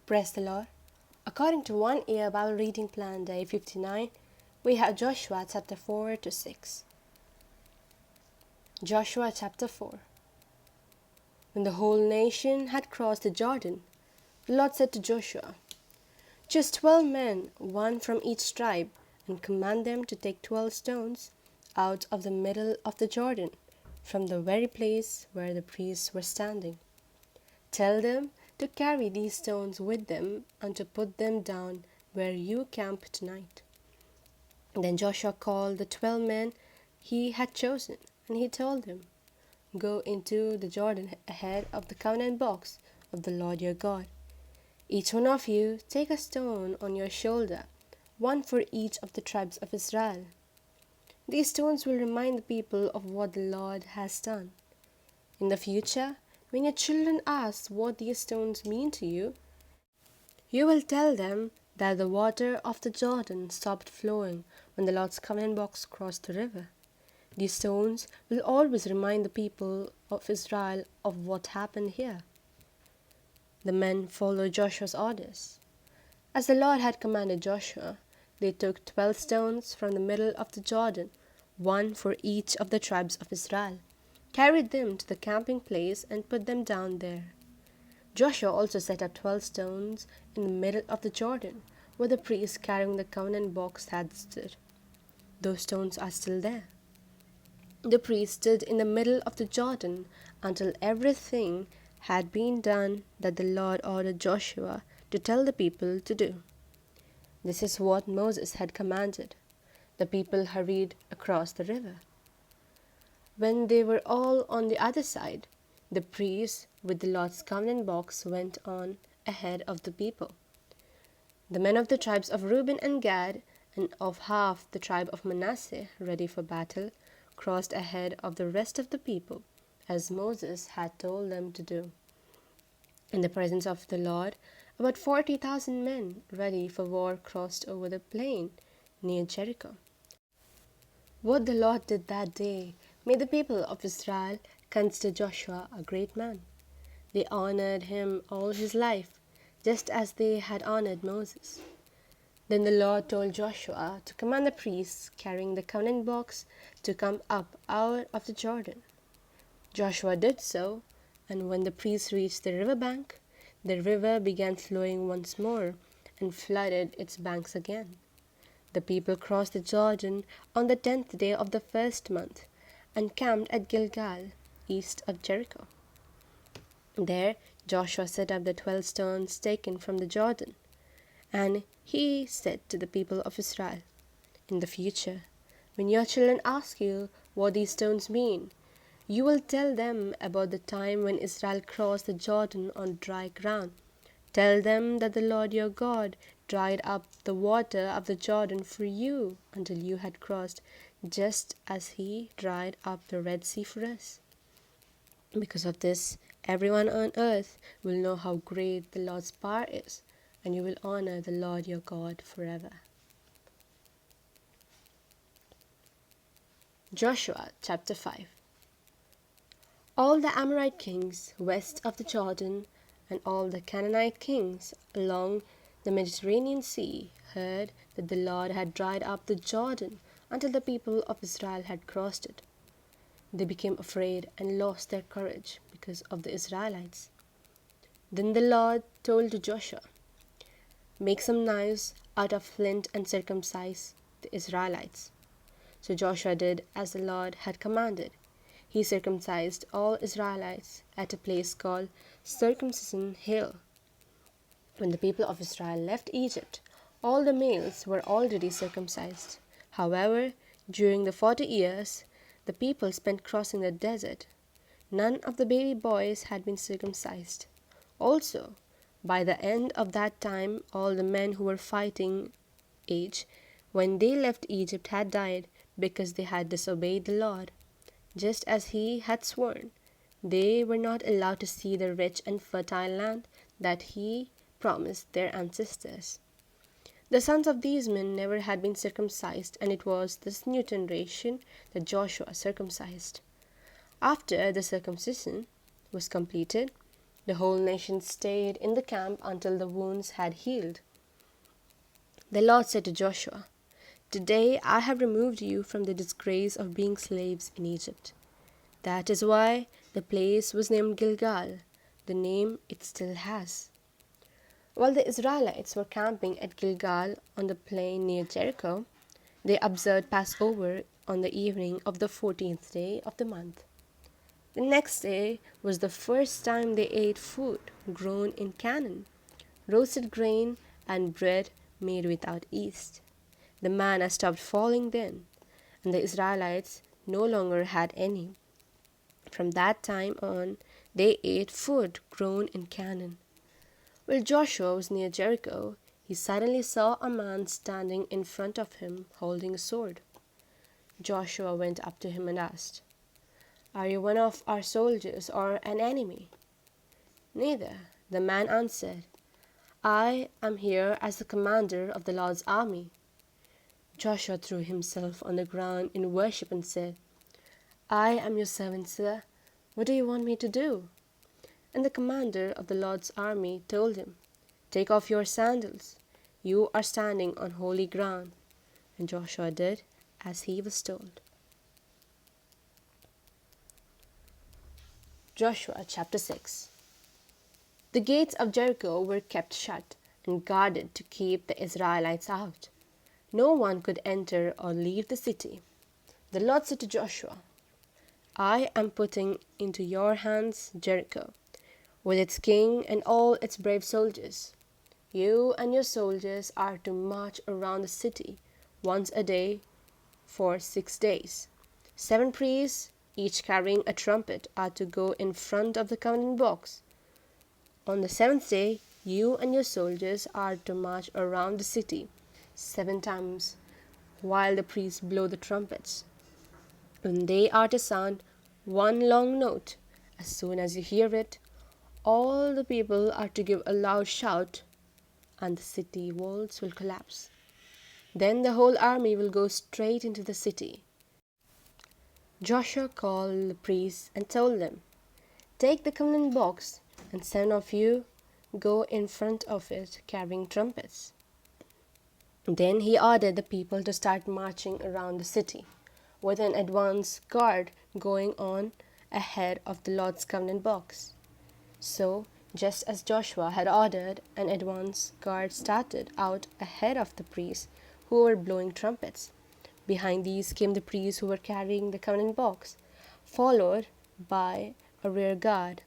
Praise the Lord. According to 1 year Bible reading plan day 59, we have Joshua chapter 4 to 6. Joshua chapter 4. When the whole nation had crossed the Jordan, the Lord said to Joshua, "Choose 12 men, one from each tribe, and command them to take 12 stones out of the middle of the Jordan, from the very place where the priests were standing. Tell them to carry these stones with them and to put them down where you camp tonight." Then Joshua called the 12 men he had chosen, and he told them, "Go into the Jordan ahead of the covenant box of the Lord your God. Each one of you take a stone on your shoulder, one for each of the tribes of Israel. These stones will remind the people of what the Lord has done. In the future, when your children ask what these stones mean to you, you will tell them that the water of the Jordan stopped flowing when the Lord's covenant box crossed the river. These stones will always remind the people of Israel of what happened here." The men followed Joshua's orders. As the Lord had commanded Joshua, they took 12 stones from the middle of the Jordan, one for each of the tribes of Israel, carried them to the camping place, and put them down there. Joshua also set up 12 stones in the middle of the Jordan, where the priests carrying the covenant box had stood. Those stones are still there. The priests stood in the middle of the Jordan until everything had been done that the Lord ordered Joshua to tell the people to do. This is what Moses had commanded. The people hurried across the river. When they were all on the other side, the priests with the Lord's covenant box went on ahead of the people. The men of the tribes of Reuben and Gad and of half the tribe of Manasseh, ready for battle, crossed ahead of the rest of the people, as Moses had told them to do. In the presence of the Lord, about 40,000 men ready for war crossed over the plain near Jericho. What the Lord did that day made the people of Israel consider Joshua a great man. They honored him all his life, just as they had honored Moses. Then the Lord told Joshua to command the priests carrying the covenant box to come up out of the Jordan. Joshua did so, and when the priests reached the river bank, the river began flowing once more and flooded its banks again. The people crossed the Jordan on the 10th day of the first month and camped at Gilgal, east of Jericho. There Joshua set up the 12 stones taken from the Jordan, and he said to the people of Israel, "In the future, when your children ask you what these stones mean, you will tell them about the time when Israel crossed the Jordan on dry ground. Tell them that the Lord your God dried up the water of the Jordan for you until you had crossed, just as he dried up the Red Sea for us. Because of this, everyone on earth will know how great the Lord's power is, and you will honor the Lord your God forever." Joshua chapter 5. All the Amorite kings west of the Jordan and all the Canaanite kings along the Mediterranean Sea heard that the Lord had dried up the Jordan until the people of Israel had crossed it. They became afraid and lost their courage because of the Israelites. Then the Lord told to Joshua, "Make some knives out of flint and circumcise the Israelites." So Joshua did as the Lord had commanded. He circumcised all Israelites at a place called Circumcision Hill. When the people of Israel left Egypt, all the males were already circumcised. However, during the 40 years the people spent crossing the desert, none of the baby boys had been circumcised. Also, by the end of that time, all the men who were fighting age when they left Egypt had died because they had disobeyed the Lord. Just as he had sworn, they were not allowed to see the rich and fertile land that he promised their ancestors. The sons of these men never had been circumcised, and it was this new generation that Joshua circumcised. After the circumcision was completed, The whole nation stayed in the camp until the wounds had healed. The Lord said to Joshua, "Today I have removed you from the disgrace of being slaves in Egypt." That is why the place was named Gilgal, the name it still has. While the Israelites were camping at Gilgal on the plain near Jericho, they observed Passover on the evening of the 14th day of the month. The next day was the first time they ate food grown in Canaan, roasted grain and bread made without yeast. The manna stopped falling then, and the Israelites no longer had any. From that time on, they ate food grown in Canaan. While Joshua was near Jericho, he suddenly saw a man standing in front of him holding a sword. Joshua went up to him and asked, "Are you one of our soldiers or an enemy?" "Neither," the man answered. "I am here as the commander of the Lord's army." Joshua threw himself on the ground in worship and said, "I am your servant, sir. What do you want me to do?" And the commander of the Lord's army told him, "Take off your sandals. You are standing on holy ground." And Joshua did as he was told. Joshua chapter 6. The gates of Jericho were kept shut and guarded to keep the Israelites out. No one could enter or leave the city. The Lord said to Joshua, "I am putting into your hands Jericho, with its king and all its brave soldiers. You and your soldiers are to march around the city once a day for 6 days. 7 priests, each carrying a trumpet, are to go in front of the covenant box. On the 7th day, you and your soldiers are to march around the city 7 times, while the priests blow the trumpets. And they are to sound one long note. As soon as you hear it, all the people are to give a loud shout, and the city walls will collapse. Then the whole army will go straight into the city." Joshua called the priests and told them, "Take the covenant box, and 7 of you go in front of it carrying trumpets." Then he ordered the people to start marching around the city, with an advance guard going on ahead of the Lord's covenant box. So, just as Joshua had ordered, an advance guard started out ahead of the priests who were blowing trumpets. Behind these came the priests who were carrying the covenant box, followed by a rear guard.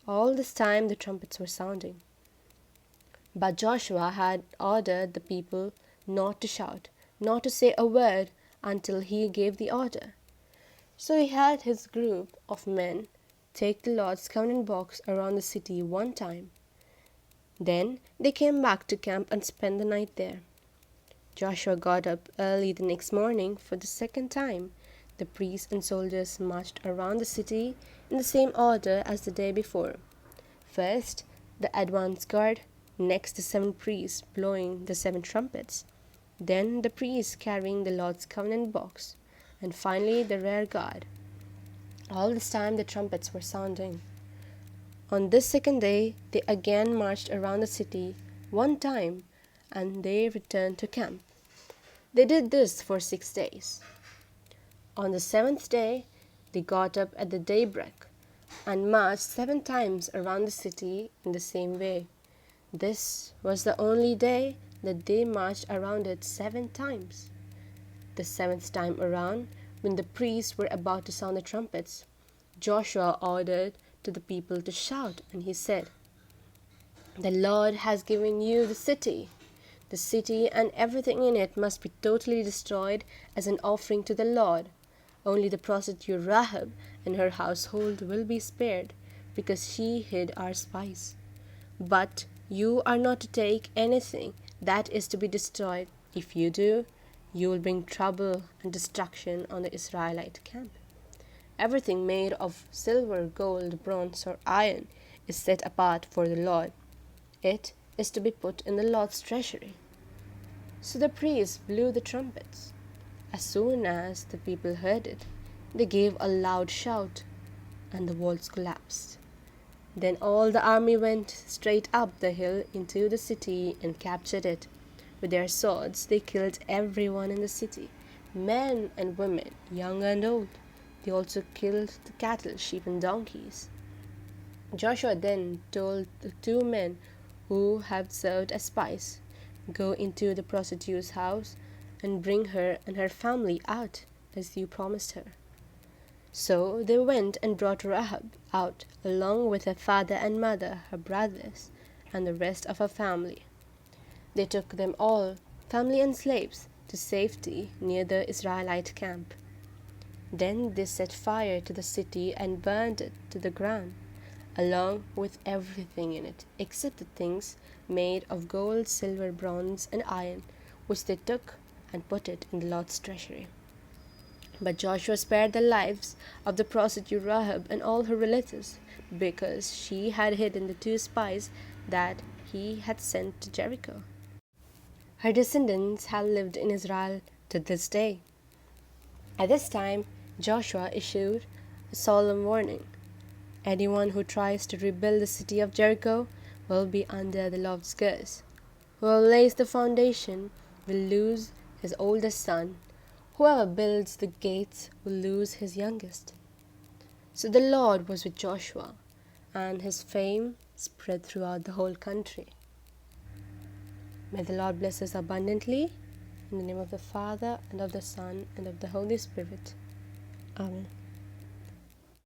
All this time the trumpets were sounding. But Joshua had ordered the people not to shout, not to say a word until he gave the order. So he had his group of men take the Lord's covenant box around the city 1 time. Then they came back to camp and spent the night there. Joshua got up early the next morning for the 2nd time. The priests and soldiers marched around the city in the same order as the day before. First, the advance guard, next the 7 priests blowing the 7 trumpets, then the priests carrying the Lord's covenant box, and finally the rear guard. All this time the trumpets were sounding. On this 2nd day, they again marched around the city 1 time, and they returned to camp. They did this for 6 days. On the 7th day, they got up at the daybreak and marched 7 times around the city in the same way. This was the only day that they marched around it 7 times. The 7th time around, when the priests were about to sound the trumpets, Joshua ordered to the people to shout, and he said, "The Lord has given you the city. The city and everything in it must be totally destroyed as an offering to the Lord. Only the prostitute Rahab and her household will be spared, because she hid our spies. But you are not to take anything that is to be destroyed. If you do, you will bring trouble and destruction on the Israelite camp. Everything made of silver, gold, bronze, or iron is set apart for the Lord. It is to be put in the Lord's treasury." So the priests blew the trumpets. As soon as the people heard it, they gave a loud shout, and the walls collapsed. Then all the army went straight up the hill into the city and captured it. With their swords, they killed everyone in the city, men and women, young and old. They also killed the cattle, sheep, and donkeys. Joshua then told the two men who had served as spies, "Go into the prostitute's house and bring her and her family out, as you promised her." So they went and brought Rahab out, along with her father and mother, her brothers, and the rest of her family. They took them all, family and slaves, to safety near the Israelite camp. Then they set fire to the city and burned it to the ground, along with everything in it, except the things made of gold, silver, bronze, and iron, which they took and put it in the Lord's treasury. But Joshua spared the lives of the prostitute Rahab and all her relatives, because she had hidden the two spies that he had sent to Jericho. Her descendants have lived in Israel to this day. At this time, Joshua issued a solemn warning. Anyone who tries to rebuild the city of Jericho will be under the Lord's curse. Whoever lays the foundation will lose his oldest son. Whoever builds the gates will lose his youngest. So the Lord was with Joshua, and his fame spread throughout the whole country. May the Lord bless us abundantly. In the name of the Father, and of the Son, and of the Holy Spirit. Amen.